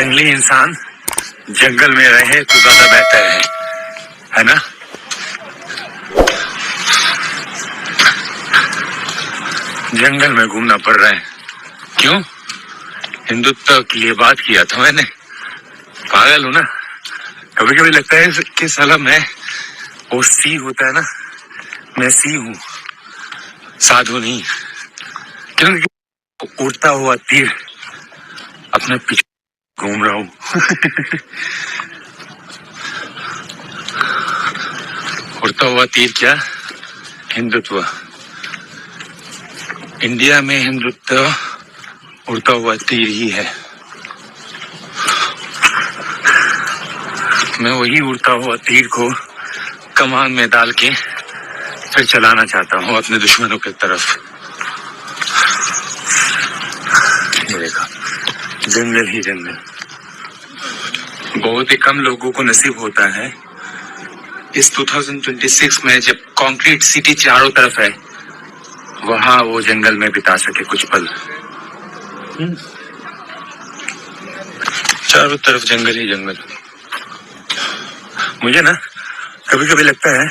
जंगली इंसान जंगल में रहे तो ज्यादा बेहतर है ना। जंगल में घूमना पड़ रहा है, क्यों? हिंदुत्व के लिए बात किया था मैंने। पागल हूं ना। कभी कभी लगता है कि साला मैं वो सी होता है ना, मैं सी हूं, साधु नहीं। क्योंकि उड़ता हुआ तीर अपने पीछे घूम रहा हूं। उड़ता हुआ तीर क्या? हिंदुत्व। इंडिया में हिंदुत्व उड़ता हुआ तीर ही है। मैं वही उड़ता हुआ तीर को कमान में डाल के फिर चलाना चाहता हूँ अपने दुश्मनों की तरफ। ये देखो, जंगल ही जंगल। बहुत ही कम लोगों को नसीब होता है इस 2026 में, जब कंक्रीट सिटी चारों तरफ है, वहां वो जंगल में बिता सके कुछ पल। चारों तरफ जंगल ही जंगल। मुझे ना कभी कभी लगता है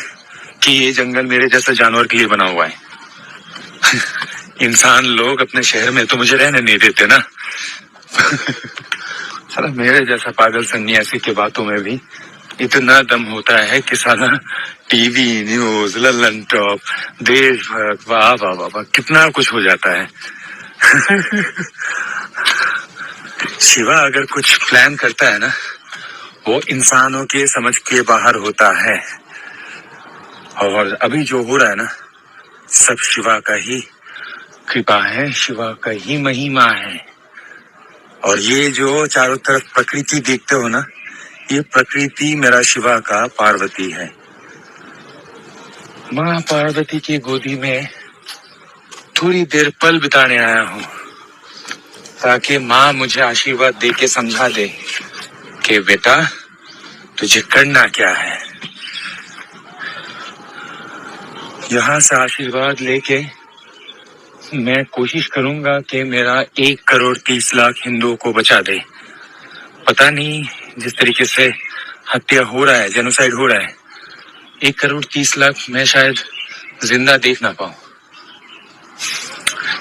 कि ये जंगल मेरे जैसा जानवर के लिए बना हुआ है। इंसान लोग अपने शहर में तो मुझे रहने नहीं देते ना। साला मेरे जैसा पागल सन्यासी की बातों में भी इतना दम होता है कि साला टीवी न्यूज लल्लन टॉप देशभक्त, वाह वाह वाह वाह, कितना कुछ हो जाता है। शिवा अगर कुछ प्लान करता है ना, वो इंसानों के समझ के बाहर होता है। और अभी जो हो रहा है ना, सब शिवा का ही कृपा है, शिवा का ही महिमा है। और ये जो चारों तरफ प्रकृति देखते हो ना, ये प्रकृति मेरा शिवा का पार्वती है। माँ पार्वती की गोदी में थोड़ी देर पल बिताने आया हूँ, ताकि माँ मुझे आशीर्वाद दे के समझा दे कि बेटा तुझे करना क्या है। यहाँ से आशीर्वाद लेके मैं कोशिश करूंगा कि मेरा 1,30,00,000 हिंदुओं को बचा दे। पता नहीं जिस तरीके से हत्या हो रहा है, जेनोसाइड हो रहा है, 1,30,00,000 मैं शायद जिंदा देख ना पाऊं।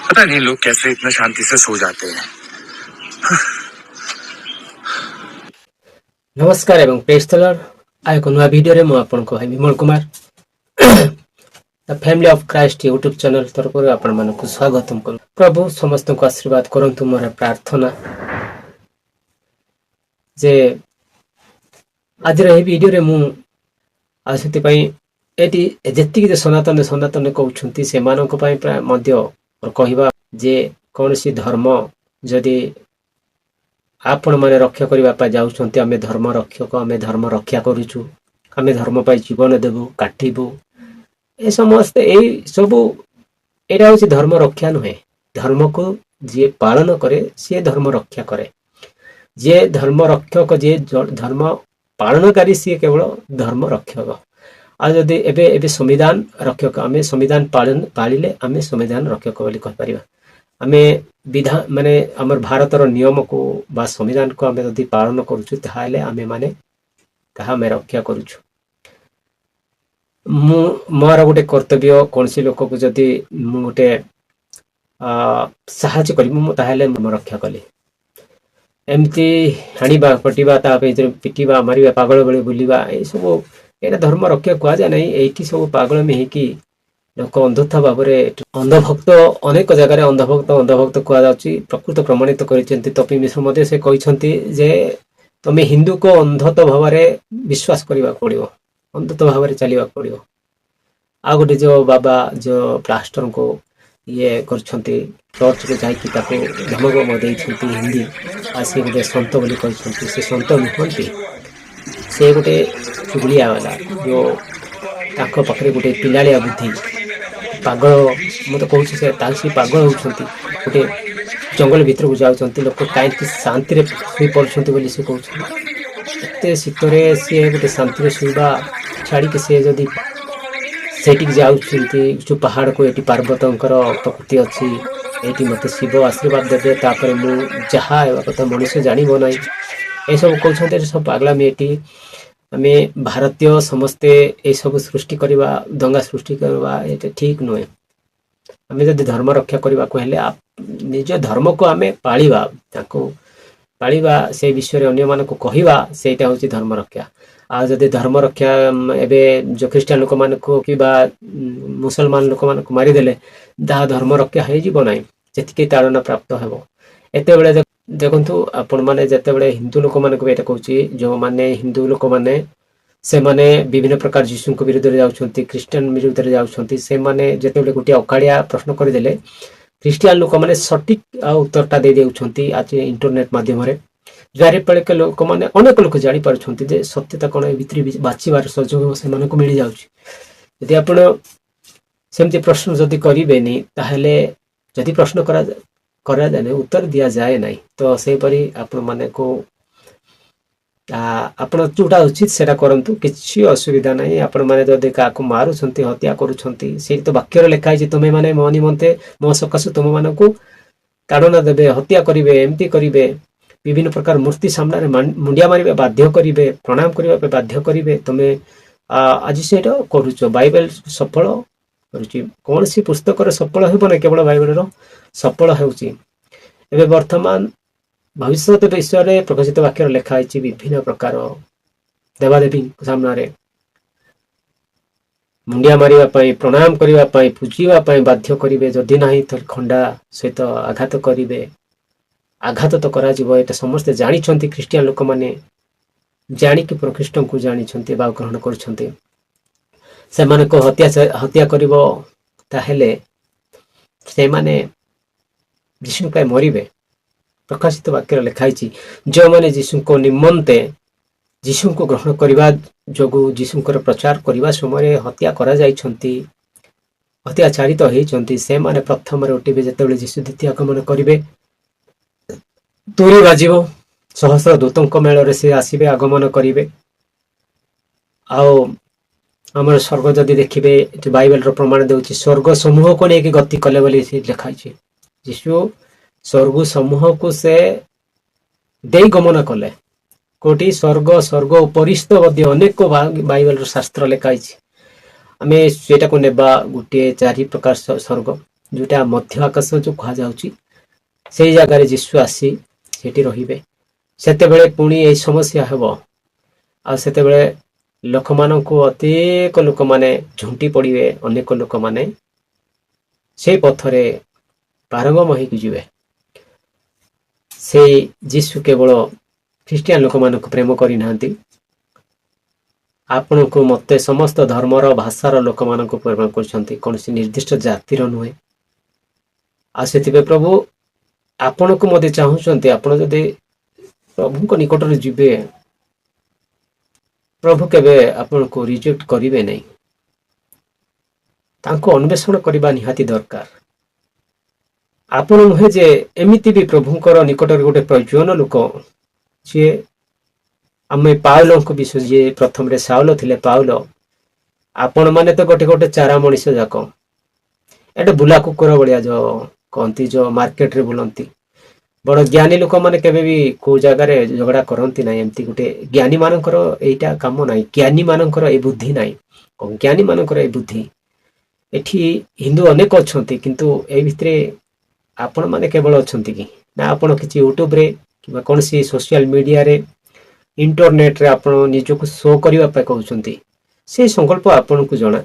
पता नहीं लोग कैसे इतना शांति से सो जाते हैं। नमस्कार एवं प्रेज द लॉर्ड। आएको नुआ भिडियो रे म आपनको है Vimal Kumar the family of Christ YouTube channel तरफ आपण मानक स्वागतम करू। प्रभु समस्त को आशीर्वाद करंतु मोर प्रार्थना जे आज रे वीडियो रे मु आसति पई एटी जेतिक जे सनातन कहउछंती से मानक पई प्राय मध्य कहबा जे कोनसी धर्म जदि आपण माने रक्षा करबा पा जाउछंती, आमे धर्म रक्षक, आमे धर्म रक्षा करूछु, आमे धर्म पई जीवन देबु काटिबु, ए समस्त ए सबु एटा होछि धर्म रक्षा नुहे। धर्म को जे पालन करे से धर्म रक्षा करे। जे धर्म रक्षक, जे धर्म पालनकारी से केवल धर्म रक्षक। आ जदि एबे एबे संविधान रक्षक, आमे संविधान पालिले आमे संविधान रक्षक बोली कह परिबा। आमे विधान माने हमर भारतर नियम को बा संविधान को आमे जदि पालन करूछु, ताहाले आमे माने ताहा मे रक्षा करूछु। मोर गोटे कर्तव्य कोनसी लोक को जदि मु गोटे साहाय्य करिमु, ताहाले म रक्षा कली। एमती हाणीबा पटिबा ता पिटिबा मारिबा पागल बेले बुलिबा ए सब एटा धर्म रक्षा कुआ जाय नै। एठी सब पागल में हेकी लोक अंधता भावरे अंधभक्त, अनेक जगह अंधभक्त कुआ जाउची। प्रकृत प्रमाणित करिसेंती तपी मिश्र मध्ये से कहिसेंती जे तमे हिंदू को अंधत भावरे विश्वास करिबा पड़िबो, अंधत भावरे चलिबा पड़िबो। आ गोटे जो बाबा जो प्लास्टर को ये करछंती टॉर्च को जाई कि ताको धमक मदै छंती हिंदी आसी गोटे संत बोली कहछंती। से संत नुहंती, से गोटे चुगलिया वाला जो ताको पखरे गोटे पिलालिया बुद्धि पागल मत कहूँ से तासी पागल होउछंती। गोटे जंगल भीतर को जाउछंती, लोक काई कि शांति रे सुई पड़छंती बोली से कहउछंती। एते सितरे से गोटे शांति रे सुईबा छाड़ी के से जदी सेटिक जाउछंती जो पहाड़ को, एटी पर्वतंकर प्रकृति अछि, एटी मते शिव आशीर्वाद देबे, तापर मु जहा कथा मनुष्य जानिबो नै। ଏସବୁ କହୁଛନ୍ତି ସବୁ ପାଗଳାମି। ଏଠି ଆମେ ଭାରତୀୟ ସମସ୍ତେ ଏସବୁ ସୃଷ୍ଟି କରିବା, ଦଙ୍ଗା ସୃଷ୍ଟି କରିବା, ଏଟା ଠିକ ନୁହେଁ। ଆମେ ଯଦି ଧର୍ମ ରକ୍ଷା କରିବାକୁ ହେଲେ ନିଜ ଧର୍ମକୁ ଆମେ ପାଳିବା, ତାକୁ ପାଳିବା, ସେ ବିଷୟରେ ଅନ୍ୟମାନଙ୍କୁ କହିବା, ସେଇଟା ହଉଛି ଧର୍ମ ରକ୍ଷା। ଆଉ ଯଦି ଧର୍ମ ରକ୍ଷା ଏବେ ଯୋଉ ଖ୍ରୀଷ୍ଟିଆନ ଲୋକମାନଙ୍କୁ କିମ୍ବା ମୁସଲମାନ ଲୋକମାନଙ୍କୁ ମାରିଦେଲେ ତାହା ଧର୍ମ ରକ୍ଷା ହେଇଯିବ ନାହିଁ, ଯେତିକି ତାଳନା ପ୍ରାପ୍ତ ହେବ। ଏତେବେଳେ ଦେଖନ୍ତୁ ଆପଣମାନେ ଯେତେବେଳେ ହିନ୍ଦୁ ଲୋକମାନଙ୍କୁ ବି ଏଇଟା କହୁଛି, ଯେଉଁମାନେ ହିନ୍ଦୁ ଲୋକମାନେ ସେମାନେ ବିଭିନ୍ନ ପ୍ରକାର ଯୀଶୁଙ୍କ ବିରୁଦ୍ଧରେ ଯାଉଛନ୍ତି, ଖ୍ରୀଷ୍ଟିଆନ ବିରୁଦ୍ଧରେ ଯାଉଛନ୍ତି, ସେମାନେ ଯେତେବେଳେ ଗୋଟିଏ ଅକାଳିଆ ପ୍ରଶ୍ନ କରିଦେଲେ ଖ୍ରୀଷ୍ଟିଆନ ଲୋକମାନେ ସଠିକ ଉତ୍ତରଟା ଦେଇ ଦେଉଛନ୍ତି ଆଜି ଇଣ୍ଟରନେଟ ମାଧ୍ୟମରେ, ଯାହାଫଳରେ କି ଲୋକମାନେ ଅନେକ ଲୋକ ଜାଣିପାରୁଛନ୍ତି ଯେ ସତ୍ୟତା କଣ, ଏ ଭିତରେ ବାଛିବାର ସୁଯୋଗ ସେମାନଙ୍କୁ ମିଳିଯାଉଛି। ଯଦି ଆପଣ ସେମିତି ପ୍ରଶ୍ନ ଯଦି କରିବେନି, ତାହେଲେ ଯଦି ପ୍ରଶ୍ନ କରାଯାଏ ଉତ୍ତର ଦିଆଯାଏ ନାହିଁ, ତ ସେହିପରି ଆପଣମାନଙ୍କୁ ଆପଣ ଯୋଉଟା ଉଚିତ ସେଟା କରନ୍ତୁ, କିଛି ଅସୁବିଧା ନାହିଁ। ଆପଣମାନେ ଯଦି କାହାକୁ ମାରୁଛନ୍ତି, ହତ୍ୟା କରୁଛନ୍ତି, ସେଇଠି ତ ବାକ୍ୟରେ ଲେଖା ହେଇଛି ତୁମେ ମାନେ ମୋ ନିମନ୍ତେ, ମୋ ସକାଶେ ତୁମମାନଙ୍କୁ ତାଡ଼ନା ଦେବେ, ହତ୍ୟା କରିବେ, ଏମିତି କରିବେ, ବିଭିନ୍ନ ପ୍ରକାର ମୂର୍ତ୍ତି ସାମ୍ନାରେ ମୁଣ୍ଡିଆ ମାରିବେ ବାଧ୍ୟ କରିବେ, ପ୍ରଣାମ କରିବା ପାଇଁ ବାଧ୍ୟ କରିବେ। ତମେ ଆଜି ସେଇଟା କରୁଛ। ବାଇବେଲ ସଫଳ କରୁଛି, କୌଣସି ପୁସ୍ତକରେ ସଫଳ ହେବ ନାହିଁ, କେବଳ ବାଇବେଲର ସଫଳ ହେଉଛି। ଏବେ ବର୍ତ୍ତମାନ ଭବିଷ୍ୟତ ବିଷୟରେ ପ୍ରକାଶିତ ବାକ୍ୟରେ ଲେଖା ହେଇଛି ବିଭିନ୍ନ ପ୍ରକାର ଦେବାଦେବୀ ସାମ୍ନାରେ ମୁଣ୍ଡିଆ ମାରିବା ପାଇଁ, ପ୍ରଣାମ କରିବା ପାଇଁ, ପୂଜିବା ପାଇଁ ବାଧ୍ୟ କରିବେ, ଯଦି ନାହିଁ ତ ଖଣ୍ଡା ସହିତ ଆଘାତ କରିବେ। ଆଘାତ ତ କରାଯିବ, ଏଟା ସମସ୍ତେ ଜାଣିଛନ୍ତି। ଖ୍ରୀଷ୍ଟିଆନ ଲୋକମାନେ ଜାଣିକି ପ୍ରକୃଷ୍ଟଙ୍କୁ ଜାଣିଛନ୍ତି ବା ଗ୍ରହଣ କରୁଛନ୍ତି। ସେମାନଙ୍କୁ ହତ୍ୟା କରିବ, ତାହେଲେ ସେମାନେ ଯୀଶୁ ପାଇଁ ମରିବେ। ପ୍ରକାଶିତ ବାକ୍ୟରେ ଲେଖା ହେଇଛି, ଯେଉଁମାନେ ଯୀଶୁଙ୍କ ନିମନ୍ତେ ଯୀଶୁଙ୍କୁ ଗ୍ରହଣ କରିବା ଯୋଗୁଁ ଯୀଶୁଙ୍କର ପ୍ରଚାର କରିବା ସମୟରେ ହତ୍ୟା କରାଯାଇଛନ୍ତି, ଅତ୍ୟାଚାରିତ ହେଇଛନ୍ତି, ସେମାନେ ପ୍ରଥମରେ ଉଠିବେ। ଯେତେବେଳେ ଯୀଶୁ ଦ୍ୱିତୀୟ ଆଗମନ କରିବେ, ତୁରୀ ବାଜିବ, ସହସ୍ର ଦୂତଙ୍କ ମେଳରେ ସେ ଆସିବେ, ଆଗମନ କରିବେ। ଆଉ ଆମର ସ୍ୱର୍ଗ ଯଦି ଦେଖିବେ, ବାଇବେଲର ପ୍ରମାଣ ଦେଉଛି ସ୍ୱର୍ଗ ସମୂହକୁ ନେଇକି ଗତି କଲେ ବୋଲି ସେ ଲେଖା ହେଇଛି। ଯୀଶୁ ସ୍ୱର୍ଗ ସମୂହକୁ ସେ ଦେଇ ଗମନ କଲେ। କୋଉଠି? ସ୍ୱର୍ଗ ଉପରିସ୍ଥ ମଧ୍ୟ ଅନେକ ବାଇବେଲର ଶାସ୍ତ୍ର ଲେଖା ହେଇଛି। ଆମେ ସେଇଟାକୁ ନେବା ଗୋଟିଏ 4 ପ୍ରକାର ସ୍ୱର୍ଗ, ଯୋଉଟା ମଧ୍ୟ ଆକାଶ ଯୋଉ କୁହାଯାଉଛି, ସେଇ ଜାଗାରେ ଯୀଶୁ ଆସି ସେଠି ରହିବେ। ସେତେବେଳେ ପୁଣି ଏଇ ସମସ୍ୟା ହେବ, ଆଉ ସେତେବେଳେ ଲୋକମାନଙ୍କୁ ଅନେକ ଲୋକମାନେ ଝୁଣ୍ଟି ପଡ଼ିବେ, ଅନେକ ଲୋକମାନେ ସେଇ ପଥରେ ପାରଙ୍ଗମ ହେଇକି ଯିବେ। ସେଇ ଯୀଶୁ କେବଳ ଖ୍ରୀଷ୍ଟିଆନ ଲୋକମାନଙ୍କୁ ପ୍ରେମ କରିନାହାନ୍ତି, ଆପଣଙ୍କୁ ମତେ ସମସ୍ତ ଧର୍ମର ଭାଷାର ଲୋକମାନଙ୍କୁ ପ୍ରେମ କରୁଛନ୍ତି, କୌଣସି ନିର୍ଦ୍ଦିଷ୍ଟ ଜାତିର ନୁହେଁ। ଆଉ ସେଥିପାଇଁ ପ୍ରଭୁ ଆପଣଙ୍କୁ ମଧ୍ୟ ଚାହୁଁଛନ୍ତି, ଆପଣ ଯଦି ପ୍ରଭୁଙ୍କ ନିକଟରେ ଯିବେ, ପ୍ରଭୁ କେବେ ଆପଣଙ୍କୁ ରିଜେକ୍ଟ କରିବେ ନାହିଁ। ତାଙ୍କୁ ଅନ୍ୱେଷଣ କରିବା ନିହାତି ଦରକାର। ଆପଣ ନୁହେଁ ଯେ ଏମିତି ବି ପ୍ରଭୁଙ୍କର ନିକଟରେ ଗୋଟେ ପ୍ରୟୋଜନ ଲୋକ, ସିଏ ଆମେ ପାଉଲଙ୍କ ବିଷୟ, ଯିଏ ପ୍ରଥମରେ ସାଉଲ ଥିଲେ, ପାଉଲ, ଆପଣ ମାନେ ତ ଗୋଟେ ଚାରା ମଣିଷ ଯାକ, ଏଟା ବୁଲା କୁକୁର ଭଳିଆ ଯୋଉ କହନ୍ତି, ଯୋଉ ମାର୍କେଟରେ ବୁଲନ୍ତି। ବଡ ଜ୍ଞାନୀ ଲୋକମାନେ କେବେ ବି କୋଉ ଜାଗାରେ ଝଗଡା କରନ୍ତି ନାହିଁ। ଏମିତି ଗୋଟେ ଜ୍ଞାନୀ ମାନଙ୍କର ଏଇଟା କାମ ନାହିଁ, ଜ୍ଞାନୀ ମାନଙ୍କର ଏଇ ବୁଦ୍ଧି ନାହିଁ, ଜ୍ଞାନୀ ମାନଙ୍କର ଏଇ ବୁଦ୍ଧି। ଏଠି ହିନ୍ଦୁ ଅନେକ ଅଛନ୍ତି, କିନ୍ତୁ ଏଇ ଭିତରେ ଆପଣ ମାନେ କେବଳ ଅଛନ୍ତି କି ନା? ଆପଣ କିଛି ୟୁଟ୍ୟୁବରେ କିମ୍ବା କୌଣସି ସୋସିଆଲ ମିଡିଆରେ, ଇଣ୍ଟରନେଟରେ ଆପଣ ନିଜକୁ ଶୋ କରିବା ପାଇଁ କହୁଛନ୍ତି, ସେ ସଂକଳ୍ପ ଆପଣଙ୍କୁ ଜଣା।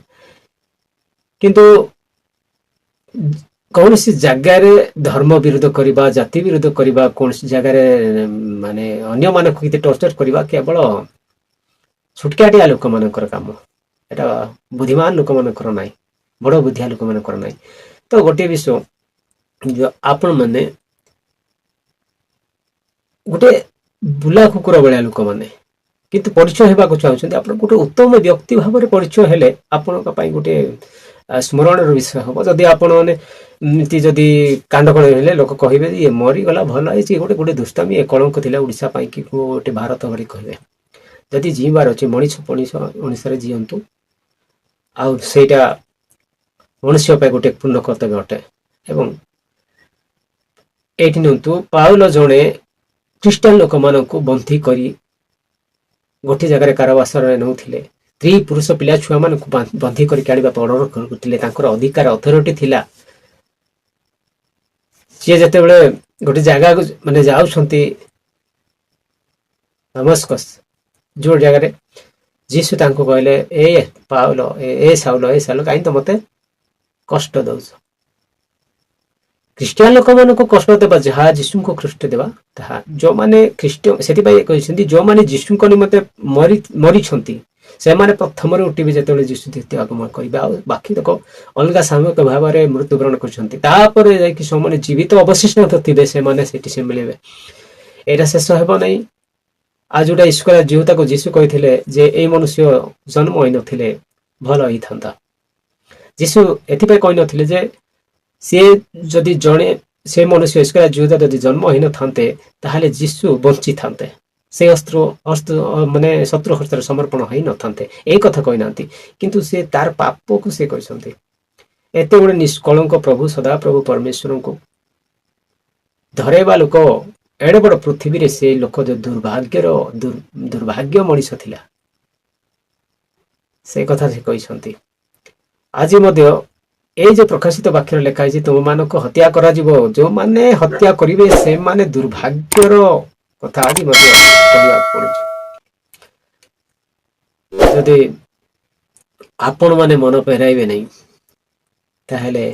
କିନ୍ତୁ କୌଣସି ଜାଗାରେ ଧର୍ମ ବିରୋଧ କରିବା, ଜାତି ବିରୋଧ କରିବା, କୌଣସି ଜାଗାରେ ମାନେ ଅନ୍ୟମାନଙ୍କୁ କିଛି ଟର୍ଚର କରିବା କେବଳ ଛୁଟକାଟିଆ ଲୋକମାନଙ୍କର କାମ। ଏଟା ବୁଦ୍ଧିମାନ ଲୋକମାନଙ୍କର ନାହିଁ, ବଡ ବୁଦ୍ଧିଆ ଲୋକମାନଙ୍କର ନାହିଁ। ତ ଗୋଟିଏ ବିଷୟ, ଆପଣ ମାନେ ଗୋଟେ ବୁଲା କୁକୁର ଭଳିଆ ଲୋକମାନେ କିନ୍ତୁ ପରିଚୟ ହେବାକୁ ଚାହୁଁଛନ୍ତି, ଆପଣ ଗୋଟେ ଉତ୍ତମ ବ୍ୟକ୍ତି ଭାବରେ ପରିଚୟ ହେଲେ ଆପଣଙ୍କ ପାଇଁ ଗୋଟେ ସ୍ମରଣର ବିଷୟ ହବ। ଯଦି ଆପଣ ମାନେ ଏମିତି ଯଦି କାଣ୍ଡ କଣ ହେଲେ ଲୋକ କହିବେ ଇଏ ମରିଗଲା, ଭଲ ହେଇଛି, ଗୋଟେ ଦୁଷ୍ଟାମୀ, ଏ କଳଙ୍କ ଥିଲା ଓଡ଼ିଶା ପାଇଁ କି ଗୋଟେ ଭାରତ ଭଳି କହିବେ। ଯଦି ଜିଇବାର ଅଛି, ମଣିଷ ଓଡ଼ିଶାରେ ଜିଅନ୍ତୁ, ଆଉ ସେଇଟା ମନୁଷ୍ୟ ପାଇଁ ଗୋଟେ ପୂର୍ଣ୍ଣ କର୍ତ୍ତବ୍ୟ ଅଟେ। ଏବଂ ଏଇଠି ନିଅନ୍ତୁ, ପାଉଲ ଜଣେ ଖ୍ରୀଷ୍ଟିଆନ ଲୋକମାନଙ୍କୁ ବନ୍ଦୀ କରି ଗୋଟିଏ ଜାଗାରେ କାରାବାସରେ ନେଉଥିଲେ। ସ୍ତ୍ରୀ ପୁରୁଷ ପିଲା ଛୁଆମାନଙ୍କୁ ବନ୍ଦୀ କରିକି ଆଣିବାକୁ ଅର୍ଡର କରୁଥିଲେ। ତାଙ୍କର ଅଧିକାର ଅଥରିଟି ଥିଲା। ସିଏ ଯେତେବେଳେ ଗୋଟେ ଜାଗାକୁ ମାନେ ଯାଉଛନ୍ତି ଦମସ୍କସ୍ ଯୋଉ ଜାଗାରେ, ଯୀଶୁ ତାଙ୍କୁ କହିଲେ, ଏ ପାଉଲ ଏ ସାଉଲ କାହିଁକି ତ ମତେ କଷ୍ଟ ଦଉଛ? ଖ୍ରୀଷ୍ଟିଆନ ଲୋକମାନଙ୍କୁ କଷ୍ଟ ଦେବା ଯାହା, ଯୀଶୁଙ୍କୁ କଷ୍ଟ ଦେବା ତାହା। ଯୋଉମାନେ ସେଥିପାଇଁ କହିଛନ୍ତି ଯୋଉମାନେ ଯୀଶୁଙ୍କ ନିମନ୍ତେ ମରିଛନ୍ତି ସେମାନେ ପ୍ରଥମରେ ଉଠିବେ ଯେତେବେଳେ ଯୀଶୁ ଦ୍ୱିତୀୟ ଆଗମନ କରିବେ। ଆଉ ବାକି ଲୋକ ଅଲଗା ସାମୂହିକ ଭାବରେ ମୃତ୍ୟୁବରଣ କରିଛନ୍ତି। ତାପରେ ଯାଇକି ସେମାନେ ଜୀବିତ ଅବଶିଷ୍ଟ ଥିବେ, ସେମାନେ ସେଠି ସେ ମିଳିବେ। ଏଇଟା ଶେଷ ହେବ ନାହିଁ। ଆଉ ଯୋଉଟା ଈଶ୍ୱର ତାକୁ ଯୀଶୁ କହିଥିଲେ ଯେ ଏଇ ମନୁଷ୍ୟ ଜନ୍ମ ହୋଇନଥିଲେ ଭଲ ହେଇଥାନ୍ତା। ଯୀଶୁ ଏଥିପାଇଁ କହିନଥିଲେ ଯେ ସିଏ ଯଦି ଜଣେ ସେ ମନୁଷ୍ୟ ଈଶ୍ୱର ଯଦି ଜନ୍ମ ହେଇନଥାନ୍ତେ ତାହେଲେ ଯୀଶୁ ବଞ୍ଚିଥାନ୍ତେ, ସେ ମାନେ ଶତ୍ରୁ ହସ୍ତରେ ସମର୍ପଣ ହେଇନଥାନ୍ତେ, ଏଇ କଥା କହିନାହାନ୍ତି। କିନ୍ତୁ ସେ ତାର ପାପକୁ ସେ କହିଛନ୍ତି। ଏତେ ଗୁଡେ ନିଷ୍କଳଙ୍କ ପ୍ରଭୁ ସଦାପ୍ରଭୁ ପରମେଶ୍ୱରଙ୍କୁ ଧରେଇବା ଲୋକ, ଏଡେ ବଡ ପୃଥିବୀରେ ସେ ଲୋକ ଯୋଉ ଦୁର୍ଭାଗ୍ୟ ମଣିଷ ଥିଲା, ସେ କଥା ସେ କହିଛନ୍ତି। ଆଜି ମଧ୍ୟ ଏଇ ଯେ ପ୍ରକାଶିତ ବାକ୍ୟରେ ଲେଖା ହେଇଛି ତୁମମାନଙ୍କୁ ହତ୍ୟା କରାଯିବ, ଯୋଉମାନେ ହତ୍ୟା କରିବେ ସେମାନେ ଦୁର୍ଭାଗ୍ୟର କଥା ଆଜି ମଧ୍ୟ କହିବାକୁ ପଡୁଛି। ଯଦି ଆପଣ ମାନେ ମନ ଫେରାଇବେ ନାହିଁ ତାହେଲେ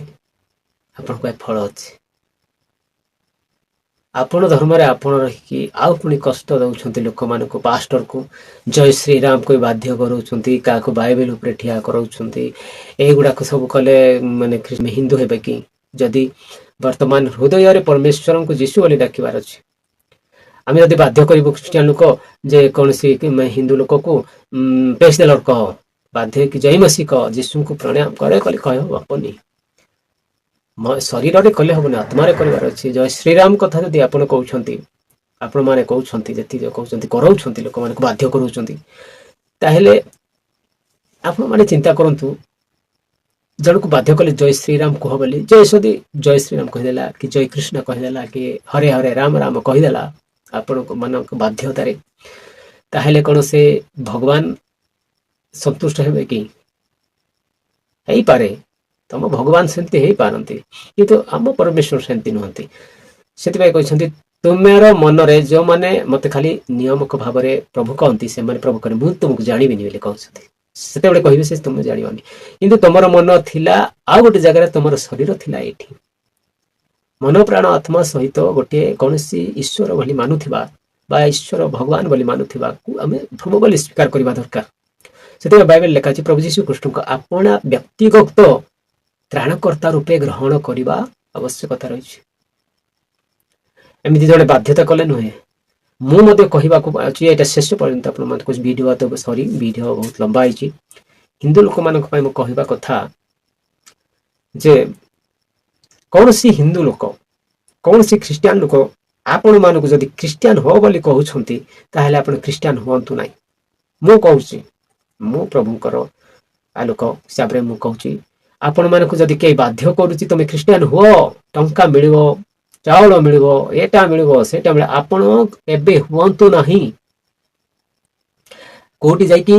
ଆପଣଙ୍କ ଫଳ ଅଛି। ଆପଣ ଧର୍ମରେ ଆପଣ ରହିକି ଆଉ ପୁଣି କଷ୍ଟ ଦଉଛନ୍ତି ଲୋକମାନଙ୍କୁ, ପାଷ୍ଟରକୁ ଜୟ ଶ୍ରୀରାମ କହି ବାଧ୍ୟ କରାଉଛନ୍ତି, କାହାକୁ ବାଇବେଲ ଉପରେ ଠିଆ କରାଉଛନ୍ତି। ଏଇଗୁଡାକ ସବୁ କଲେ ମାନେ ହିନ୍ଦୁ ହେବେ କି? ଯଦି ବର୍ତ୍ତମାନ ହୃଦୟରେ ପରମେଶ୍ୱରଙ୍କୁ ଯୀଶୁ ବୋଲି ଡାକିବାର ଅଛି, ଆମେ ଯଦି ବାଧ୍ୟ କରିବୁ ଖ୍ରୀଷ୍ଟିଆନ ଲୋକ ଯେ କୌଣସି ହିନ୍ଦୁ ଲୋକକୁ ପ୍ରେଜ୍ ଦ ଲର୍ଡ କହ, ବାଧ୍ୟ ହେଇକି ଜୟ ମସିହ କହ, ଯୀଶୁଙ୍କୁ ପ୍ରଣାମ କରେ କଲି କହିହବନି। ଶରୀରରେ କଲେ ହବନି, ଆତ୍ମାରେ କରିବାର ଅଛି। ଜୟ ଶ୍ରୀରାମ କଥା ଯଦି ଆପଣ କହୁଛନ୍ତି, ଆପଣ ମାନେ କହୁଛନ୍ତି, ଯେତିକି କହୁଛନ୍ତି କରାଉଛନ୍ତି, ଲୋକମାନଙ୍କୁ ବାଧ୍ୟ କରାଉଛନ୍ତି, ତାହେଲେ ଆପଣ ମାନେ ଚିନ୍ତା କରନ୍ତୁ, ଜଣକୁ ବାଧ୍ୟ କଲେ ଜୟ ଶ୍ରୀରାମ କୁହ ବୋଲି, ଯଦି ଜୟ ଶ୍ରୀରାମ କହିଦେଲା କି ଜୟ କୃଷ୍ଣ କହିଦେଲା କି ହରେ ହରେ ରାମ ରାମ କହିଦେଲା ଆପଣଙ୍କ ମାନଙ୍କ ବାଧ୍ୟତାରେ, ତାହେଲେ କଣ ସେ ଭଗବାନ ସନ୍ତୁଷ୍ଟ ହେବେ କି? ହେଇପାରେ, ତମ ଭଗବାନ ସେମିତି ହେଇପାରନ୍ତି, କିନ୍ତୁ ଆମ ପରମେଶ୍ୱର ସେମିତି ନୁହନ୍ତି। ସେଥିପାଇଁ କହିଛନ୍ତି ତୁମର ମନରେ ଯୋଉମାନେ ମତେ ଖାଲି ନିୟମକ ଭାବରେ ପ୍ରଭୁ କହନ୍ତି ସେମାନେ ପ୍ରଭୁ କହନ୍ତି ମୁଁ ତୁମକୁ ଜାଣିବିନି ବୋଲି କହୁଛନ୍ତି। ସେତେବେଳେ କହିବେ ସେ ତୁମେ ଜାଣିବନି, କିନ୍ତୁ ତମର ମନ ଥିଲା ଆଉ ଗୋଟେ ଜାଗାରେ, ତମର ଶରୀର ଥିଲା ଏଇଠି। ମନ ପ୍ରାଣ ଆତ୍ମା ସହିତ ଗୋଟିଏ କୌଣସି ଈଶ୍ୱର ବୋଲି ମାନୁଥିବା ବା ଈଶ୍ୱର ଭଗବାନ ବୋଲି ମାନୁଥିବାକୁ ଆମେ ପ୍ରଭୁ ବୋଲି ସ୍ୱୀକାର କରିବା ଦରକାର। ସେଥିପାଇଁ ବାଇବେଲ ଲେଖା ଅଛି ପ୍ରଭୁ ଯୀଶୁ କୃଷ୍ଣଙ୍କ ଆପଣା ବ୍ୟକ୍ତିଗତ ତ୍ରାଣକର୍ତ୍ତା ରୂପେ ଗ୍ରହଣ କରିବା ଆବଶ୍ୟକତା ରହିଛି। ଏମିତି ଜଣେ ବାଧ୍ୟତା କଲେ ନୁହେଁ। ମୁଁ ମଧ୍ୟ କହିବାକୁ ଅଛି, ଏଇଟା ଶେଷ ପର୍ଯ୍ୟନ୍ତ ଆପଣମାନଙ୍କୁ ଭିଡିଓ ବହୁତ ଲମ୍ବା ହେଇଛି। ହିନ୍ଦୁ ଲୋକମାନଙ୍କ ପାଇଁ ମୁଁ କହିବା କଥା ଯେ କୌଣସି ହିନ୍ଦୁ ଲୋକ, କୌଣସି ଖ୍ରୀଷ୍ଟିଆନ ଲୋକ ଆପଣ ମାନଙ୍କୁ ଯଦି ଖ୍ରୀଷ୍ଟିଆନ ହୁଅ ବୋଲି କହୁଛନ୍ତି, ତାହେଲେ ଆପଣ ଖ୍ରୀଷ୍ଟିଆନ ହୁଅନ୍ତୁ ନାହିଁ। ମୁଁ କହୁଛି, ମୁଁ ପ୍ରଭୁଙ୍କର ଆଲୋକ ହିସାବରେ ମୁଁ କହୁଛି, ଆପଣ ମାନଙ୍କୁ ଯଦି କେହି ବାଧ୍ୟ କରୁଛି ତମେ ଖ୍ରୀଷ୍ଟିଆନ ହୁଅ, ଟଙ୍କା ମିଳିବ, ଚାଉଳ ମିଳିବ, ଏଟା ମିଳିବ, ସେଟା ମିଳିବ, ଆପଣ ଏବେ ହୁଅନ୍ତୁ ନାହିଁ। କୋଉଠି ଯାଇକି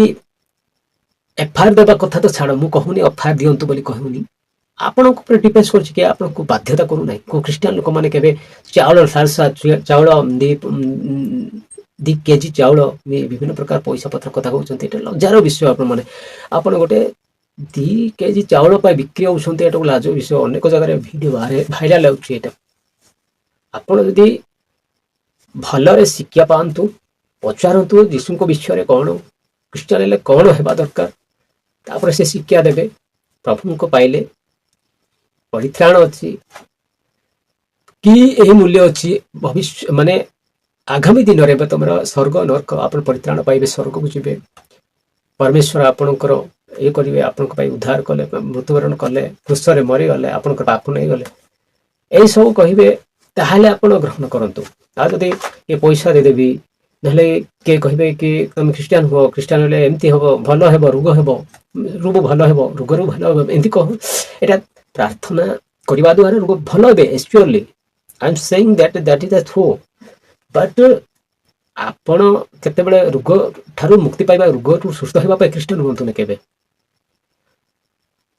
ଏଫଆଇଆର ଦେବା କଥା ତ ଛାଡ, ମୁଁ କହୁନି ଏଫଆଇଆର ଦିଅନ୍ତୁ ବୋଲି କହୁନି, ଆପଣଙ୍କ ଉପରେ ଡିପେଣ୍ଡ କରୁଛି କି ଆପଣଙ୍କୁ ବାଧ୍ୟତା କରୁନାହିଁ। କୋଉ ଖ୍ରୀଷ୍ଟିଆନ ଲୋକମାନେ କେବେ ଚାଉଳ ଚାଉଳ 2 କେଜି ଚାଉଳ ବିଭିନ୍ନ ପ୍ରକାର ପଇସା ପତ୍ର କଥା କହୁଛନ୍ତି, ଏଟା ଲଜ୍ଜାର ବିଷୟ। ଆପଣ ଗୋଟେ 2 କେଜି ଚାଉଳ ପାଇଁ ବିକ୍ରି ହଉଛନ୍ତି, ଏଟାକୁ ଲାଜ ବିଷୟ। ଅନେକ ଜାଗାରେ ଭିଡିଓ ଭାଇରାଲ ହେଉଛି। ଏଇଟା ଆପଣ ଯଦି ଭଲରେ ଶିକ୍ଷା ପାଆନ୍ତୁ, ପଚାରନ୍ତୁ ଯୀଶୁଙ୍କ ବିଷୟରେ କଣ, ଖ୍ରୀଷ୍ଟିଆନ ହେଲେ କଣ ହେବା ଦରକାର, ତାପରେ ସେ ଶିକ୍ଷା ଦେବେ। ପ୍ରଭୁଙ୍କ ପାଇଲେ ପରିତ୍ରାଣ ଅଛି କି ଏହି ମୂଲ୍ୟ ଅଛି, ମାନେ ଆଗାମୀ ଦିନରେ ତମର ସ୍ୱର୍ଗ ନରକ, ଆପଣ ପରିତ୍ରାଣ ପାଇବେ, ସ୍ୱର୍ଗକୁ ଯିବେ, ପରମେଶ୍ୱର ଆପଣଙ୍କର ଇଏ କରିବେ, ଆପଣଙ୍କ ପାଇଁ ଉଦ୍ଧାର କଲେ, ମୃତ୍ୟୁବରଣ କଲେ, କ୍ରୁଶରେ ମରିଗଲେ, ଆପଣଙ୍କର ପାପ ନେଇଗଲେ, ଏଇ ସବୁ କହିବେ, ତାହେଲେ ଆପଣ ଗ୍ରହଣ କରନ୍ତୁ। ଆଉ ଯଦି କିଏ ପଇସା ଦେଇଦେବି, ନହେଲେ କିଏ କହିବେ କି ତମେ ଖ୍ରୀଷ୍ଟିଆନ ହୁଅ, ଖ୍ରୀଷ୍ଟିଆନ ହେଲେ ଏମିତି ହବ, ଭଲ ହେବ, ରୋଗ ଭଲ ହେବ, ରୋଗରୁ ଭଲ ହେବ, ଏମିତି କହ। ଏଇଟା ପ୍ରାର୍ଥନା କରିବା ଦ୍ୱାରା ରୋଗ ଭଲ ହେବେ। Actually, I am saying that is the truth. But ଆପଣ କେତେବେଳେ ରୋଗ ଠାରୁ ମୁକ୍ତି ପାଇବା, ରୋଗରୁ ସୁସ୍ଥ ହେବା ପାଇଁ ଖ୍ରୀଷ୍ଟିଆନ ହୁଅନ୍ତୁନି କେବେ।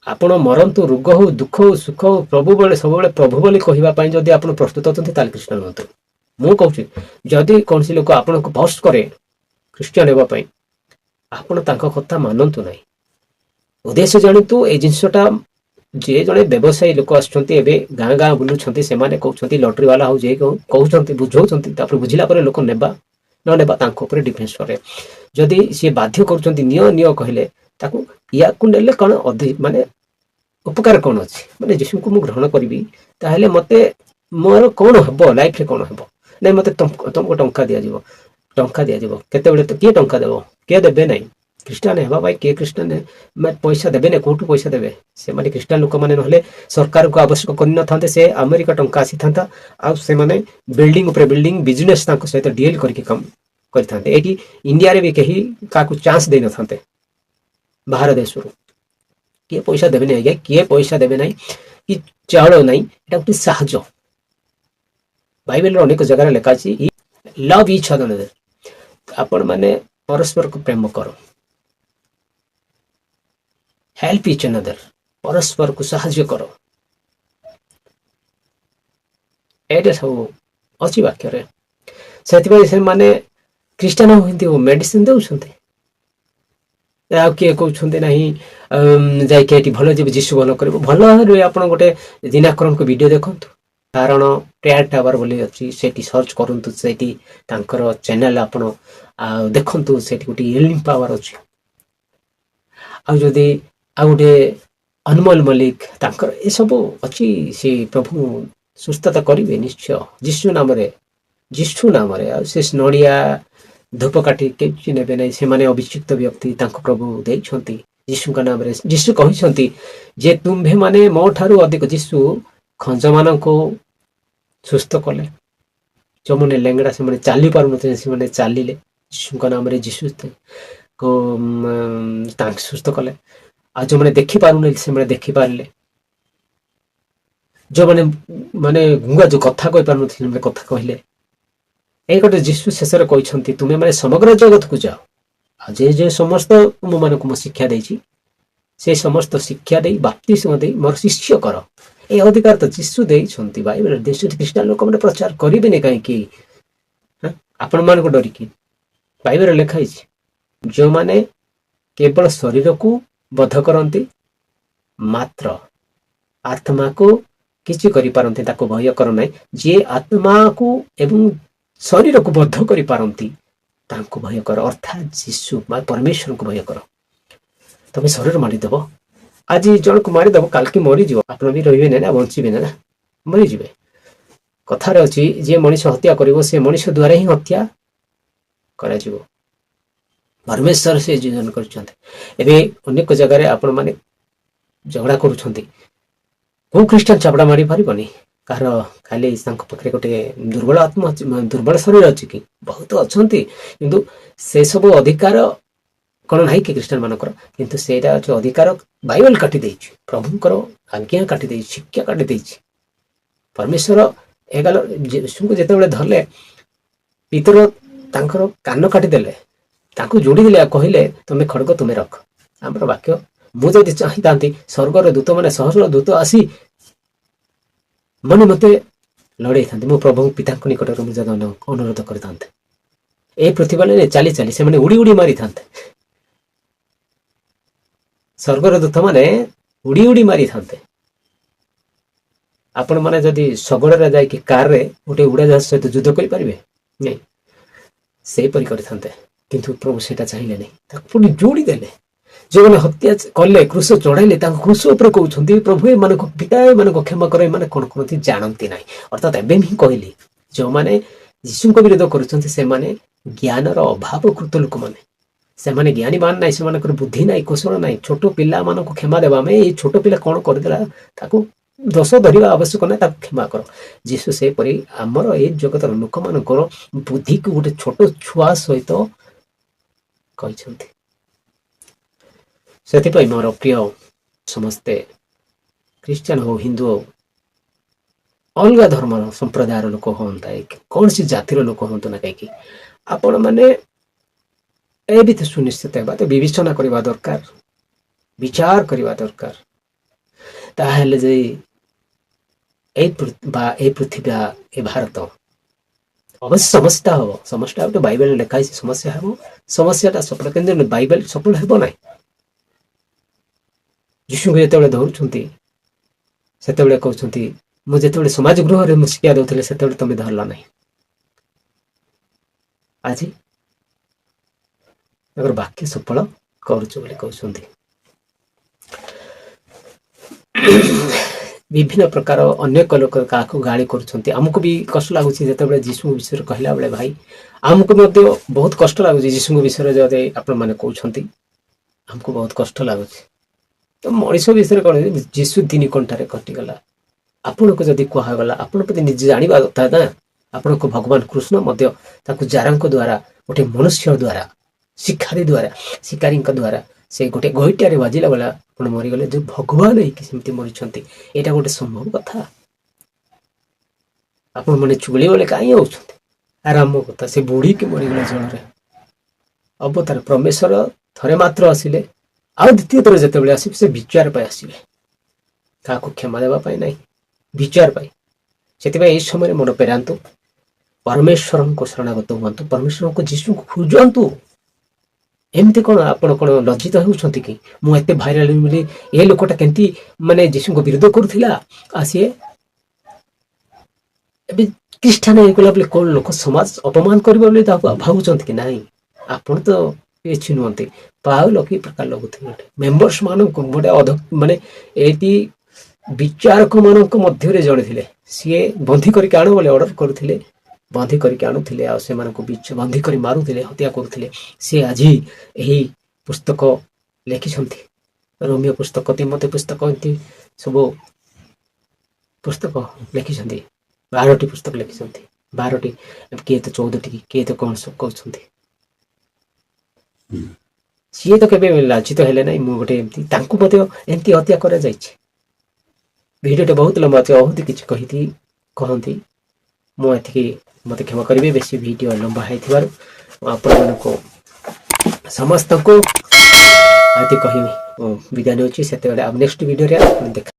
ଆପଣ ମରନ୍ତୁ, ରୋଗ ହଉ, ଦୁଃଖ ହଉ, ସୁଖ ହଉ, ପ୍ରଭୁ ବଳେ ସବୁବେଳେ ପ୍ରଭୁ ବୋଲି କହିବା ପାଇଁ ଯଦି ଆପଣ ପ୍ରସ୍ତୁତ ଅଛନ୍ତି ତାହେଲେ ଖ୍ରୀଷ୍ଟିଆନ ହୁଅନ୍ତୁ। ମୁଁ କହୁଛି ଯଦି କୌଣସି ଲୋକ ଆପଣଙ୍କୁ ଫୋର୍ସ କରେ ଖ୍ରୀଷ୍ଟିଆନ ହେବା ପାଇଁ, ଆପଣ ତାଙ୍କ କଥା ମାନନ୍ତୁ ନାହିଁ। ଉଦ୍ଦେଶ୍ୟ ଜାଣନ୍ତୁ ଏଇ ଜିନିଷଟା, ଯେ ଜଣେ ବ୍ୟବସାୟୀ ଲୋକ ଆସୁଛନ୍ତି ଏବେ ଗାଁ ଗାଁ ବୁଲୁଛନ୍ତି, ସେମାନେ କହୁଛନ୍ତି ଲଟରୀ ବାଲା ହଉ, ଯେ କହୁଛନ୍ତି ବୁଝଉଛନ୍ତି, ତାପରେ ବୁଝିଲା ପରେ ଲୋକ ନେବା ନ ନେବା ତାଙ୍କ ଉପରେ ଡିଫେନ୍ସ କରେ। ଯଦି ସିଏ ବାଧ୍ୟ କରୁଛନ୍ତି ନିଅ ନିଅ କହିଲେ, ତାକୁ ୟାକୁ ନେଲେ କଣ ଅଧିକ ମାନେ ଉପକାର କଣ ଅଛି? ମାନେ ଯୀଶୁଙ୍କୁ ମୁଁ ଗ୍ରହଣ କରିବି ତାହେଲେ ମତେ ମୋର କଣ ହବ, ଲାଇଫରେ କଣ ହବ? ନାଇଁ ମତେ ତମକୁ ଟଙ୍କା ଦିଆଯିବ, ଟଙ୍କା ଦିଆଯିବ କେତେବେଳେ? ତ କିଏ ଟଙ୍କା ଦେବ? କିଏ ଦେବେ ନାହିଁ। ଖ୍ରୀଷ୍ଟିଆନ ହେବା ପାଇଁ କିଏ ଖ୍ରୀଷ୍ଟିଆନ ପଇସା ଦେବେ ନାହିଁ। କୋଉଠୁ ପଇସା ଦେବେ? ସେମାନେ ଖ୍ରୀଷ୍ଟିଆନ ଲୋକମାନେ ନହେଲେ ସରକାରକୁ ଆବଶ୍ୟକ କରିନଥାନ୍ତେ, ସେ ଆମେରିକା ଟଙ୍କା ଆସିଥାନ୍ତା, ଆଉ ସେମାନେ ବିଲ୍ଡିଂ ଉପରେ ବିଲ୍ଡିଂ ବିଜନେସ ତାଙ୍କ ସହିତ ଡିଲ୍ କରିକି କାମ କରିଥାନ୍ତେ। ଏଠି ଇଣ୍ଡିଆରେ ବି କେହି କାହାକୁ ଚାନ୍ସ ଦେଇନଥାନ୍ତେ ବାହାର ଦେଶରୁ। କିଏ ପଇସା ଦେବେ ନାହିଁ ଆଜ୍ଞା, କିଏ ପଇସା ଦେବେ ନାହିଁ କି ଚାଉଳ ନାହିଁ। ଏଟା ଗୋଟେ ସାହାଯ୍ୟ। ବାଇବେଲର ଅନେକ ଜାଗାରେ ଲେଖା ଅଛି ଲଭ୍ ଇଚ୍ ଅଦର, ଆପଣ ମାନେ ପରସ୍ପରକୁ ପ୍ରେମ କର, ହେଲ୍ପ ଇଚ୍ ଅନଦର, ପରସ୍ପରକୁ ସାହାଯ୍ୟ କର। ଏଇଟା ସବୁ ଅଛି ବାକ୍ୟରେ। ସେଥିପାଇଁ ସେମାନେ ଖ୍ରୀଷ୍ଟିଆନ ହୁଅନ୍ତି ଓ ମେଡିସିନ ଦେଉଛନ୍ତି। ଆଉ କିଏ କହୁଛନ୍ତି ନାହିଁ ଯାଇକି ଏଠି ଭଲ ଯିବେ, ଯୀଶୁ ଭଲ କରିବ। ଭଲ ଭାବରେ ଆପଣ ଗୋଟେ ଦିନାକରଙ୍କ ଭିଡିଓ ଦେଖନ୍ତୁ, କାରଣ ପ୍ରେୟାର ଟାୱାର ବୋଲି ଅଛି, ସେଠି ସର୍ଚ୍ଚ କରନ୍ତୁ, ସେଠି ତାଙ୍କର ଚ୍ୟାନେଲ ଆପଣ ଦେଖନ୍ତୁ, ସେଠି ଗୋଟେ ହିଲିଂ ପାୱାର ଅଛି। ଆଉ ଯଦି ଆଉ ଗୋଟେ ଅନମୋଲ ମଲ୍ଲିକ, ତାଙ୍କର ଏସବୁ ଅଛି, ସେ ପ୍ରଭୁ ସୁସ୍ଥତା କରିବେ ନିଶ୍ଚୟ ଯୀଶୁ ନାମରେ, ଯୀଶୁ ନାମରେ। ଆଉ ସେ ନଡ଼ିଆ ଧୂପକାଠି କିଛି ନେବେ ନାହିଁ, ସେମାନେ ଅଭିଷିକ୍ତ ବ୍ୟକ୍ତି, ତାଙ୍କ ପ୍ରଭୁ ଦେଇଛନ୍ତି ଯୀଶୁଙ୍କ ନାମରେ। ଯୀଶୁ କହିଛନ୍ତି ଯେ ତୁମ୍ଭେ ମାନେ ମୋ ଠାରୁ ଅଧିକ, ଯୀଶୁ ଖଞ୍ଜ ମାନଙ୍କୁ ସୁସ୍ଥ କଲେ। ଯେଉଁମାନେ ଲେଙ୍ଗଡ଼ା, ସେମାନେ ଚାଲି ପାରୁନଥିଲେ, ସେମାନେ ଚାଲିଲେ ଯୀଶୁଙ୍କ ନାମରେ। ଯୀଶୁ ତାଙ୍କୁ ସୁସ୍ଥ କଲେ। ଆଉ ଯେଉଁମାନେ ଦେଖିପାରୁନଥିଲେ ସେମାନେ ଦେଖିପାରିଲେ। ଯେଉଁମାନେ ମାନେ ଗୁଙ୍ଗା, ଯୋଉ କଥା କହିପାରୁନଥିଲେ ସେମାନେ କଥା କହିଲେ। ଏଇ ଗୋଟେ ଯୀଶୁ ଶେଷରେ କହିଛନ୍ତି ତୁମେ ମାନେ ସମଗ୍ର ଜଗତକୁ ଯାଅ, ଆଉ ଯେ ସମସ୍ତ ତୁମମାନଙ୍କୁ ମୁଁ ଶିକ୍ଷା ଦେଇଛି, ସେ ସମସ୍ତ ଶିକ୍ଷା ଦେଇ ବାପ୍ତିସ୍ମ ଦେଇ ମୋର ଶିଷ୍ୟ କର। এই ଅଧିକାର ତ ଯୀଶୁ ଦେଇଛନ୍ତି। ବାଇବେଲ ଦେଶରେ ଖ୍ରୀଷ୍ଟିଆନ ଲୋକମାନେ ପ୍ରଚାର କରିବେନି କାହିଁକି? ଆପଣମାନଙ୍କୁ ଡରିକି? ବାଇବେଲ ଲେଖା ହେଇଛି ଯେଉଁମାନେ କେବଳ ଶରୀରକୁ ବଧ କରନ୍ତି, ମାତ୍ର ଆତ୍ମାକୁ କିଛି କରିପାରନ୍ତି, ତାକୁ ଭୟ କର ନାହିଁ। ଯିଏ ଆତ୍ମାକୁ ଏବଂ ଶରୀରକୁ ବଦ୍ଧ କରିପାରନ୍ତି ତାଙ୍କୁ ଭୟ କର, ଅର୍ଥାତ୍ ଯୀଶୁ ବା ପରମେଶ୍ୱରଙ୍କୁ ଭୟ କର। ତମେ ଶରୀର ମାରିଦେବ, ଆଜି ଜଣକୁ ମାରିଦେବ, କାଲିକି ମରିଯିବ, ଆପଣ ବି ରହିବେ ନା, ବଞ୍ଚିବେ ନା, ମରିଯିବେ। କଥାରେ ଅଛି ଯିଏ ମଣିଷ ହତ୍ୟା କରିବ ସେ ମଣିଷ ଦ୍ୱାରା ହିଁ ହତ୍ୟା କରାଯିବ। ପରମେଶ୍ୱର ସେ ଯୋଜନା କରିଛନ୍ତି। ଏବେ ଅନେକ ଜାଗାରେ ଆପଣ ମାନେ ଝଗଡ଼ା କରୁଛନ୍ତି, କୋଉ ଖ୍ରୀଷ୍ଟିଆନ ଚାପଡ଼ା ମାରି ପାରିବନି କାହାର? ଖାଲି ତାଙ୍କ ପାଖରେ ଗୋଟେ ଦୁର୍ବଳ ଆତ୍ମା ଅଛି, ଦୁର୍ବଳ ଶରୀର ଅଛି କି? ବହୁତ ଅଛନ୍ତି, କିନ୍ତୁ ସେ ସବୁ ଅଧିକାର କଣ ନାହିଁ କି ଖ୍ରୀଷ୍ଟିଆନ ମାନଙ୍କର? କିନ୍ତୁ ସେଇଟା ଅଛି ଅଧିକାର ବାଇବେଲ କାଟି ଦେଇଛି, ପ୍ରଭୁଙ୍କର ଆଜ୍ଞା କାଟି ଦେଇଛି, ଶିକ୍ଷା କାଟି ଦେଇଛି। ପରମେଶ୍ୱର ଯୀଶୁଙ୍କୁ ଯେତେବେଳେ ଧରିଲେ, ପିତର ତାଙ୍କର କାନ କାଟିଦେଲେ, ତାଙ୍କୁ ଯୋଡ଼ିଦେଲେ, କହିଲେ ତମେ ଖଡ୍ଗ ତୁମେ ରଖ। ଆମର ବାକ୍ୟ, ମୁଁ ଯଦି ଚାହିଁଥାନ୍ତି ସ୍ୱର୍ଗର ଦୂତ ମାନେ ସହସ୍ର ଦୂତ ଆସି ମତେ ଲଢେଇଥାନ୍ତି, ମୁଁ ପ୍ରଭୁ ପିତାଙ୍କ ନିକଟରେ ମୁଁ ଅନୁରୋଧ କରିଥାନ୍ତେ। ଏ ପୃଥିବୀରେ ଚାଲି ଚାଲି ସେମାନେ ଉଡି ଉଡି ମାରିଥାନ୍ତେ। ସ୍ୱର୍ଗର ଦୂତ ମାନେ ଉଡି ଉଡି ମାରିଥାନ୍ତେ। ଆପଣ ମାନେ ଯଦି ଶଗଡ଼ରେ ଯାଇକି କାରରେ ଗୋଟେ ଉଡାଜାହାଜ ସହିତ ଯୁଦ୍ଧ କରିପାରିବେ? ନାଇଁ, ସେହିପରି କରିଥାନ୍ତେ, କିନ୍ତୁ ପ୍ରଭୁ ସେଇଟା ଚାହିଁଲେ ନାହିଁ, ତାକୁ ପୁଣି ଯୋଡ଼ି ଦେଲେ। ଯେଉଁମାନେ ହତ୍ୟା କଲେ, କ୍ରୁଶ ଚଢାଇଲେ, ତାଙ୍କ କ୍ରୁଶ ଉପରେ କହୁଛନ୍ତି ପ୍ରଭୁ ଏମାନଙ୍କୁ ପିତା ଏମାନଙ୍କୁ କ୍ଷମା କର, ଏମାନେ କଣ କରନ୍ତି ଜାଣନ୍ତି ନାହିଁ। ଅର୍ଥାତ୍ ଏବେ ହିଁ କହିଲି, ଯେଉଁମାନେ ଯୀଶୁଙ୍କ ବିରୋଧ କରୁଛନ୍ତି ସେମାନେ ଜ୍ଞାନର ଅଭାବକୃତ ଲୋକମାନେ, ସେମାନେ ଜ୍ଞାନୀ ମାନ ନାହିଁ, ସେମାନଙ୍କର ବୁଦ୍ଧି ନାହିଁ, କୌଶଳ ନାହିଁ। ଛୋଟ ପିଲାମାନଙ୍କୁ କ୍ଷମା ଦେବା, ଆମେ ଏଇ ଛୋଟ ପିଲା କଣ କରିଦେଲା ତାକୁ ଦୋଷ ଧରିବା ଆବଶ୍ୟକ ନାହିଁ, ତାକୁ କ୍ଷମା କର। ଯୀଶୁ ସେପରି ଆମର ଏଇ ଜଗତର ଲୋକମାନଙ୍କର ବୁଦ୍ଧିକୁ ଗୋଟେ ଛୋଟ ଛୁଆ ସହିତ କହିଛନ୍ତି। ସେଥିପାଇଁ ମୋର ପ୍ରିୟ ସମସ୍ତେ ଖ୍ରୀଷ୍ଟିଆନ ହଉ, ହିନ୍ଦୁ ହଉ, ଅଲଗା ଧର୍ମ ସମ୍ପ୍ରଦାୟର ଲୋକ ହୁଅନ୍ତା କୌଣସି ଜାତିର ଲୋକ ହୁଅନ୍ତୁ ନା କାହିଁକି ଆପଣ ମାନେ ଏ ଭିତରେ ସୁନିଶ୍ଚିତ ହେବା ତ ବିବେଚନା କରିବା ଦରକାର, ବିଚାର କରିବା ଦରକାର। ତାହେଲେ ଯେ এই পৃথিবী ଏ ଭାରତ ଅବଶ୍ୟ ସମସ୍ୟା ହବ, ସମସ୍ୟା ଗୋଟେ ବାଇବେଲ ଲେଖା ହେଇଛି ସମସ୍ୟା ହବ, ସମସ୍ୟାଟା ସଫଳ କିନ୍ତୁ ବାଇବେଲ ସଫଳ ହେବ ନାହିଁ। ଯୀଶୁଙ୍କୁ ଯେତେବେଳେ ଧରୁଛନ୍ତି ସେତେବେଳେ କହୁଛନ୍ତି ମୁଁ ଯେତେବେଳେ ସମାଜ ଗୃହରେ ମୁଁ ଶିକ୍ଷା ଦଉଥିଲି ସେତେବେଳେ ତମେ ଧରିଲ ନାହିଁ, ଆଜି ତାଙ୍କର ବାକ୍ୟ ସଫଳ କରୁଛୁ ବୋଲି କହୁଛନ୍ତି। ବିଭିନ୍ନ ପ୍ରକାର ଅନେକ ଲୋକ କାହାକୁ ଗାଳି କରୁଛନ୍ତି। ଆମକୁ ବି କଷ୍ଟ ଲାଗୁଛି ଯେତେବେଳେ ଯୀଶୁଙ୍କ ବିଷୟରେ କହିଲା ବେଳେ ଭାଇ ଆମକୁ ମଧ୍ୟ ବହୁତ କଷ୍ଟ ଲାଗୁଛି। ଯୀଶୁଙ୍କ ବିଷୟରେ ଯଦି ଆପଣମାନେ କହୁଛନ୍ତି ଆମକୁ ବହୁତ କଷ୍ଟ ଲାଗୁଛି। ତ ମଣିଷ ବିଷୟରେ କଣ, ଯୀଶୁ 3 କଣ୍ଟାରେ କଟିଗଲା, ଆପଣଙ୍କୁ ଯଦି କୁହାଗଲା ଆପଣ ବୋଧେ ନିଜେ ଜାଣିବା କଥା ନା ଆପଣଙ୍କୁ ଭଗବାନ କୃଷ୍ଣ ମଧ୍ୟ ତାକୁ ଜାରାଙ୍କ ଦ୍ଵାରା ଗୋଟେ ମନୁଷ୍ୟ ଦ୍ଵାରା ଶିକାରୀଙ୍କ ଦ୍ଵାରା ସେ ଗୋଟେ ଗଇଟାରେ ବାଜିଲା ବେଳେ ଆପଣ ମରିଗଲେ, ଯୋଉ ଭଗବାନ ହେଇକି ସେମିତି ମରିଛନ୍ତି, ଏଇଟା ଗୋଟେ ସମ୍ଭବ କଥା? ଆପଣ ମାନେ ଚୁଳି ବେଳେ କାହିଁ ହଉଛନ୍ତି? ଆରାମ କଥା, ସେ ବୁଢୀକି ମରିଗଲେ ଜଳରେ। ଅବତାର ପରମେଶ୍ୱର ଥରେ ମାତ୍ର ଆସିଲେ, ଆଉ ଦ୍ୱିତୀୟ ଥର ଯେତେବେଳେ ଆସିବେ ସେ ବିଚାର ପାଇଁ ଆସିବେ, କାହାକୁ କ୍ଷମା ଦେବା ପାଇଁ ନାହିଁ, ବିଚାର ପାଇଁ। ସେଥିପାଇଁ ଏଇ ସମୟରେ ମନ ଫେରାନ୍ତୁ, ପରମେଶ୍ୱରଙ୍କୁ ଶରଣାଗତ ହୁଅନ୍ତୁ, ପରମେଶ୍ୱରଙ୍କୁ ଯୀଶୁଙ୍କୁ ଖୋଜନ୍ତୁ। ଏମିତି କଣ ଆପଣ କଣ ଲଜ୍ଜିତ ହେଉଛନ୍ତି କି? ମୁଁ ଏତେ ଭାଇରାଲ ବୋଲି ଏ ଲୋକଟା କେମିତି ମାନେ ଯୀଶୁଙ୍କ ବିରୋଧ କରୁଥିଲା, ସିଏ ଏବେ ଖ୍ରୀଷ୍ଟିଆନ ହେଇଗଲା ବୋଲି କଣ ଲୋକ ସମାଜ ଅପମାନ କରିବ ବୋଲି ତାକୁ ଭାବୁଛନ୍ତି କି? ନାହିଁ, ଆପଣ ତ କିଛି ନୁହନ୍ତି। ପାଉଲ କି ପ୍ରକାର ଲାଗୁଥିଲେ ମେମ୍ବର୍ସ ମାନଙ୍କୁ ଗୋଟେ ମାନେ ଏଇଠି ବିଚାରକ ମାନଙ୍କ ମଧ୍ୟରେ ଜଣେ ଥିଲେ, ସିଏ ବନ୍ଦୀ କରିକି ଆଣୁ ବୋଲି ଅର୍ଡର କରୁଥିଲେ, ବନ୍ଦୀ କରିକି ଆଣୁଥିଲେ ଆଉ ସେମାନଙ୍କୁ ବନ୍ଦୀ କରି ମାରୁଥିଲେ, ହତ୍ୟା କରୁଥିଲେ। ସେ ଆଜି ଏହି ପୁସ୍ତକ ଲେଖିଛନ୍ତି, ରୋମିଓ ପୁସ୍ତକ, ତିମୋଥୀ ପୁସ୍ତକ, ଏମିତି ସବୁ ପୁସ୍ତକ ଲେଖିଛନ୍ତି। 12ଟି ପୁସ୍ତକ ଲେଖିଛନ୍ତି, 12ଟି, କିଏ ତ 14ଟି, କିଏ ତ କଣ ସବୁ କହୁଛନ୍ତି। ସିଏ ତ କେବେ ଲାଞ୍ଛିତ ହେଲେ ନାହିଁ। ମୁଁ ଗୋଟେ ଏମିତି ତାଙ୍କୁ ମଧ୍ୟ ଏମିତି ହତ୍ୟା କରାଯାଇଛି। ଭିଡ଼ିଓଟି ବହୁତ ଲମ୍ବା ଅଛି, ବହୁତ କିଛି କହନ୍ତି। ମୁଁ ଏତିକି ମତେ କ୍ଷମା କରିବେ ବେଶୀ ଭିଡ଼ିଓ ଲମ୍ବା ହେଇଥିବାରୁ। ଆପଣମାନଙ୍କୁ ସମସ୍ତଙ୍କୁ ଏତି କହିବି ବିଦାୟ ନେଉଛି। ସେତେବେଳେ ଆଉ ନେକ୍ସଟ ଭିଡ଼ିଓରେ ଦେଖା